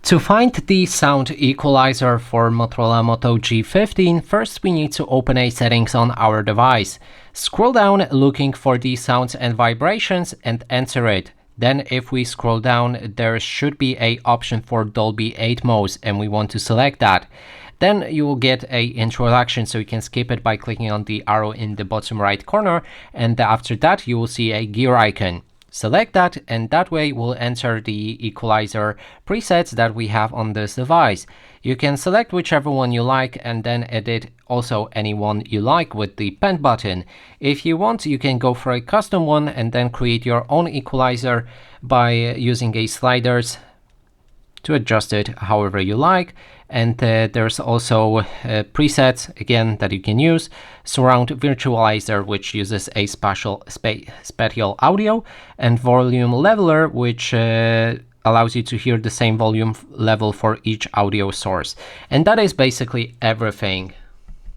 To find the sound equalizer for Motorola Moto G15, first we need to open a settings on our device. Scroll down looking for the sounds and vibrations and enter it. Then if we scroll down, there should be an option for Dolby Atmos and we want to select that. Then you will get an introduction, so you can skip it by clicking on the arrow in the bottom right corner, and after that you will see a gear icon. Select that, and that way we'll enter the equalizer presets that we have on this device. You can select whichever one you like and then edit also any one you like with the pen button. If you want, you can go for a custom one and then create your own equalizer by using a sliders to adjust it however you like. And there's also presets again that you can use. Surround virtualizer, which uses a spatial audio, and volume leveler, which allows you to hear the same volume level for each audio source. And that is basically everything.